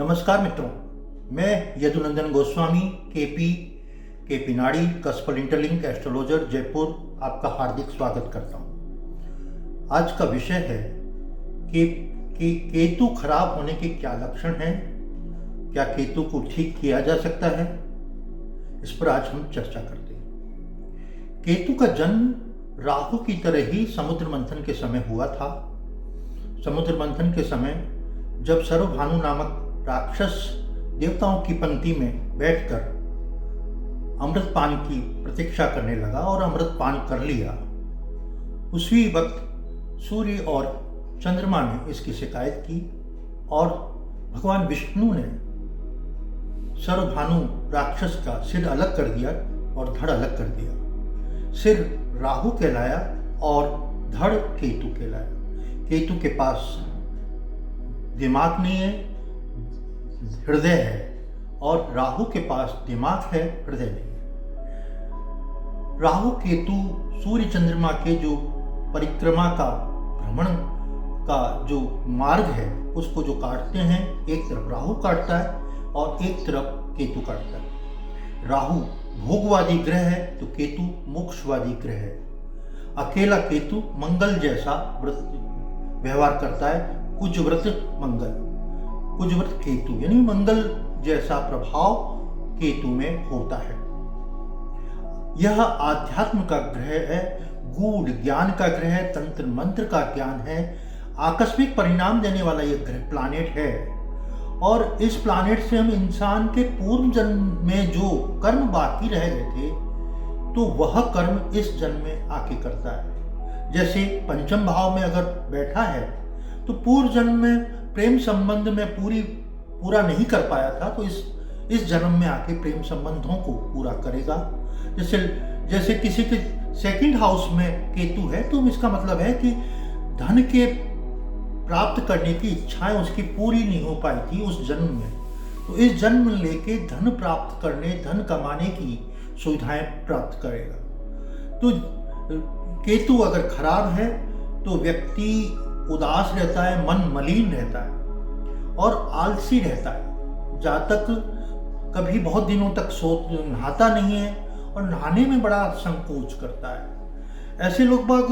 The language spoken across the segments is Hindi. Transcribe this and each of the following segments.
नमस्कार मित्रों, मैं यदुनंदन गोस्वामी केपी नाड़ी कस्पल इंटरलिंक एस्ट्रोलॉजर जयपुर आपका हार्दिक स्वागत करता हूँ। आज का विषय है कि केतु खराब होने के क्या लक्षण हैं, क्या केतु को ठीक किया जा सकता है, इस पर आज हम चर्चा करते हैं। केतु का जन्म राहु की तरह ही समुद्र मंथन के समय हुआ था। समुद्र मंथन के समय जब सर्वभानु नामक राक्षस देवताओं की पंक्ति में बैठकर अमृतपान की प्रतीक्षा करने लगा और अमृतपान कर लिया, उसी वक्त सूर्य और चंद्रमा ने इसकी शिकायत की और भगवान विष्णु ने सर्वभानु राक्षस का सिर अलग कर दिया और धड़ अलग कर दिया। सिर राहु कहलाया और धड़ केतु कहलाया। केतु के पास दिमाग नहीं है, हृदय है, और राहु के पास दिमाग है, हृदय नहीं है। राहु केतु सूर्य चंद्रमा के जो परिक्रमा का भ्रमण का जो मार्ग है उसको जो काटते हैं, एक तरफ राहु काटता है और एक तरफ केतु काटता है। राहु भोगवादी ग्रह है तो केतु मोक्षवादी ग्रह है। अकेला केतु मंगल जैसा व्रत व्यवहार करता है, कुजव्रत मंगल, कुजव्रत केतु, यानी मंगल जैसा प्रभाव केतु में होता है। यह आध्यात्म का ग्रह है, गूढ़ ज्ञान का ग्रह है, तंत्र मंत्र का ज्ञान है, आकस्मिक परिणाम देने वाला यह ग्रह प्लानेट है। और इस प्लानेट से हम इंसान के पूर्व जन्म में जो कर्म बाकी रह गए थे तो वह कर्म इस जन्म में आके करता है। जैसे पंचम भाव में अगर बैठा है तो पूर्व जन्म में प्रेम संबंध में पूरा नहीं कर पाया था तो इस जन्म में आके प्रेम संबंधों को पूरा करेगा। जैसे किसी के सेकंड हाउस में केतु है तो इसका मतलब है कि धन के प्राप्त करने की इच्छाएं उसकी पूरी नहीं हो पाई थी उस जन्म में, तो इस जन्म लेके धन प्राप्त करने, धन कमाने की सुविधाएं प्राप्त करेगा। तो केतु अगर खराब है तो व्यक्ति उदास रहता है, मन मलिन रहता है और आलसी रहता है। जातक कभी बहुत दिनों तक नहाता नहीं है और नहाने में बड़ा संकोच करता है। ऐसे लोग बाग,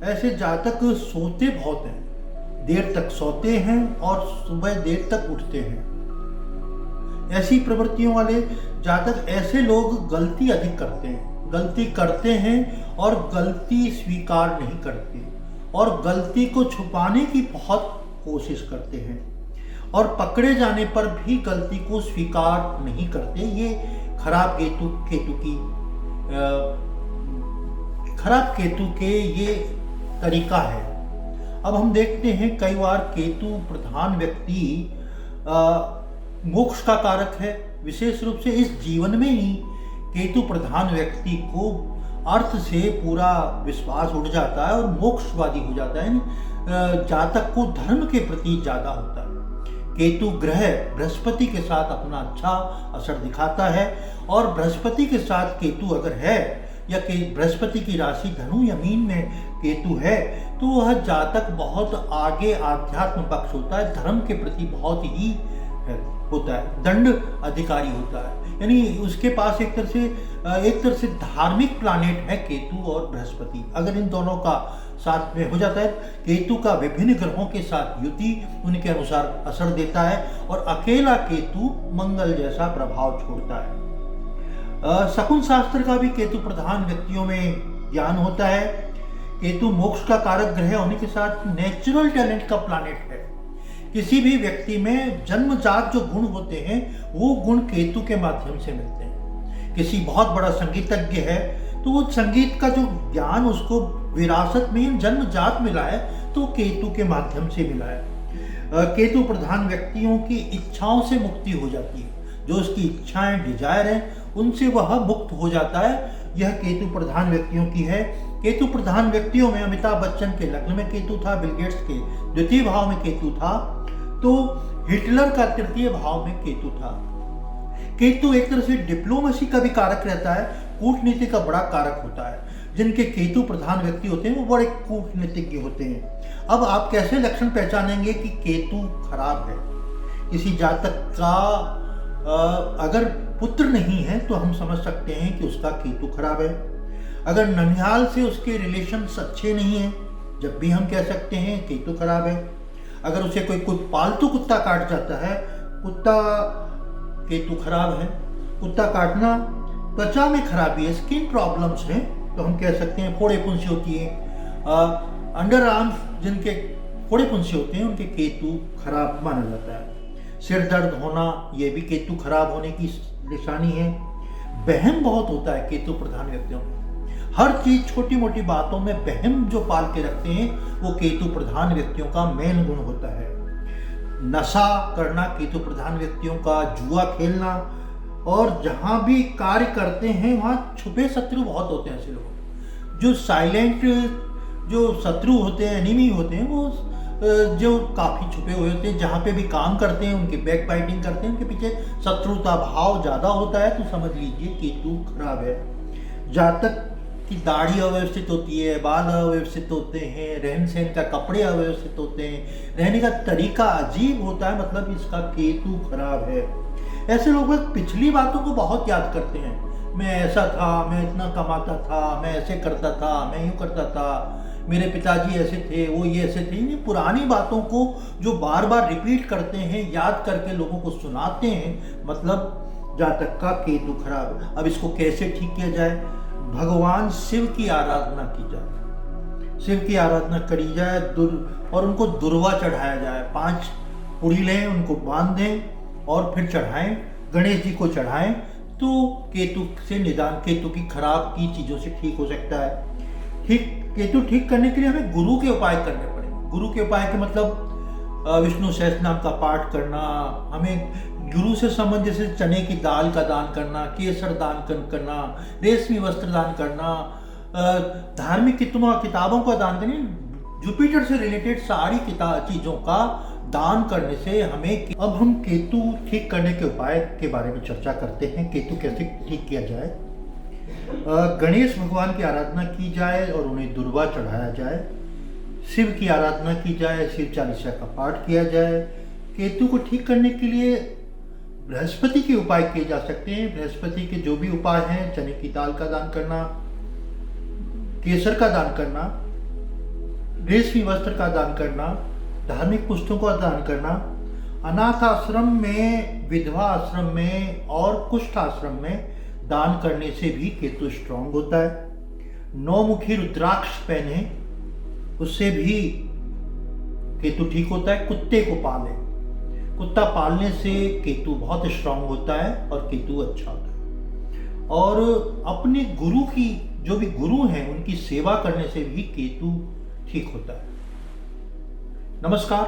ऐसे जातक सोते बहुत हैं, देर तक सोते हैं और सुबह देर तक उठते हैं। ऐसी प्रवृत्तियों वाले जातक, ऐसे लोग गलती अधिक करते हैं, गलती करते हैं और गलती स्वीकार नहीं करते और गलती को छुपाने की बहुत कोशिश करते हैं और पकड़े जाने पर भी गलती को स्वीकार नहीं करते। ये खराब केतु के ये तरीका है। अब हम देखते हैं कई बार केतु प्रधान व्यक्ति मोक्ष का कारक है। विशेष रूप से इस जीवन में ही केतु प्रधान व्यक्ति को अर्थ से पूरा विश्वास उठ जाता है और मोक्षवादी हो जाता है। जातक को धर्म के प्रति ज्यादा होता है। केतु ग्रह बृहस्पति के साथ अपना अच्छा असर दिखाता है और बृहस्पति के साथ केतु अगर है या बृहस्पति की राशि धनु या मीन में केतु है तो वह जातक बहुत आगे आध्यात्म पक्ष होता है, धर्म के प्रति बहुत ही होता है, दंड अधिकारी होता है। यानी उसके पास एक तरह से धार्मिक प्लानेट है केतु और बृहस्पति। अगर इन दोनों का साथ में हो जाता है, केतु का विभिन्न ग्रहों के साथ युति उनके अनुसार असर देता है और अकेला केतु मंगल जैसा प्रभाव छोड़ता है। शकुन शास्त्र का भी केतु प्रधान व्यक्तियों में ज्ञान होता है। केतु मोक्ष का कारक ग्रह होने के साथ नेचुरल टैलेंट का प्लानेट है। किसी भी व्यक्ति में जन्मजात जो गुण होते हैं वो गुण केतु के माध्यम से मिलते हैं। किसी बहुत बड़ा संगीतज्ञ है तो वो संगीत का जो ज्ञान उसको विरासत में जन्मजात मिला है तो केतु के माध्यम से मिला है। केतु प्रधान व्यक्तियों की इच्छाओं से मुक्ति हो जाती है, जो उसकी इच्छाएं डिजायर हैं उनसे वह मुक्त हो जाता है। यह केतु प्रधान व्यक्तियों की है। केतु प्रधान व्यक्तियों में अमिताभ बच्चन के लग्न में केतु था, बिल गेट्स के द्वितीय भाव में केतु था, तो हिटलर का तृतीय भाव में केतु था। केतु एक तरह से डिप्लोमेसी का भी कारक रहता है, कूटनीति का बड़ा कारक होता है। जिनके केतु प्रधान व्यक्ति होते हैं वो बड़े कूटनीतिज्ञ होते हैं। अब आप कैसे लक्षण पहचानेंगे कि केतु खराब है? किसी जातक का अगर पुत्र नहीं है तो हम समझ सकते हैं कि उसका केतु खराब है। अगर ननिहाल से उसके रिलेशंस अच्छे नहीं हैं, जब भी हम कह सकते हैं केतु खराब है। अगर उसे कोई पालतू कुत्ता काट जाता है, कुत्ता केतु खराब है। कुत्ता काटना त्वचा में खराबी है, स्किन प्रॉब्लम्स हैं, तो हम कह सकते हैं फोड़े फुंसी होती है। अंडर आर्म्स जिनके फोड़े फुंसी होते हैं उनके केतु खराब माना जाता है। सिर दर्द होना, ये भी केतु खराब होने की निशानी है। बहम बहुत होता है केतु प्रधान व्यक्तियों में। हर चीज छोटी मोटी बातों में बहम जो पाल के रखते हैं वो केतु प्रधान व्यक्तियों का मेन गुण होता है। नशा करना केतु प्रधान व्यक्तियों का, जुआ खेलना, और जहां भी कार्य करते हैं वहां छुपे शत्रु बहुत होते हैं। ऐसे लोग जो साइलेंट, जो शत्रु होते हैं, एनिमी होते हैं, वो जो काफी छुपे हुए होते हैं। जहाँ पे भी काम करते हैं, उनके बैक बाइटिंग करते हैं, उनके पीछे शत्रुता भाव ज्यादा होता है, तो समझ लीजिए केतु खराब है। जातक की दाढ़ी अव्यवस्थित होती है, बाल अव्यवस्थित होते हैं, रहन सहन का कपड़े अव्यवस्थित होते हैं, रहने का तरीका अजीब होता है, मतलब इसका केतु खराब है। ऐसे लोग पिछली बातों को बहुत याद करते हैं। मैं ऐसा था, मैं इतना कमाता था, मैं ऐसे करता था, मैं यूँ करता था, मेरे पिताजी ऐसे थे, वो ये ऐसे थे। ये पुरानी बातों को जो बार बार रिपीट करते हैं, याद करके लोगों को सुनाते हैं, मतलब जातक का केतु खराब है। अब इसको कैसे ठीक किया जाए? भगवान शिव की आराधना की जाए, शिव की आराधना करी जाए, और उनको दुर्वा चढ़ाया जाए। 5 पुड़ी लें, उनको बांध दें और फिर चढ़ाएं, गणेश जी को चढ़ाएं, तो केतु से निदान, केतु की खराब की चीज़ों से ठीक हो सकता है। केतु ठीक करने के लिए हमें गुरु के उपाय करने पड़ेंगे। गुरु के उपाय के मतलब विष्णु सहस्त्र नाम का पाठ करना, हमें गुरु से संबंध, जैसे चने की दाल का दान करना, केसर दान करना, रेशमी वस्त्र दान करना, धार्मिक किताबों का दान करना, जुपिटर से रिलेटेड सारी चीज़ों का दान करने से हमें। अब हम केतु ठीक करने के उपाय के बारे में चर्चा करते हैं। केतु कैसे ठीक किया जाए? गणेश भगवान की आराधना की जाए और उन्हें दुर्वा चढ़ाया जाए। शिव की आराधना की जाए, शिव चालीसा का पाठ किया जाए। केतु को ठीक करने के लिए बृहस्पति के उपाय किए जा सकते हैं। बृहस्पति के जो भी उपाय हैं, चने की दाल का दान करना, केसर का दान करना, रेशमी वस्त्र का दान करना, धार्मिक पुस्तकों का दान करना, अनाथ आश्रम में, विधवा आश्रम में और कुष्ठ आश्रम में दान करने से भी केतु स्ट्रांग होता है। 9 मुखी रुद्राक्ष पहने, उससे भी केतु ठीक होता है। कुत्ते को पालें, कुत्ता पालने से केतु बहुत स्ट्रांग होता है और केतु अच्छा होता है। और अपने गुरु की, जो भी गुरु हैं, उनकी सेवा करने से भी केतु ठीक होता है। नमस्कार।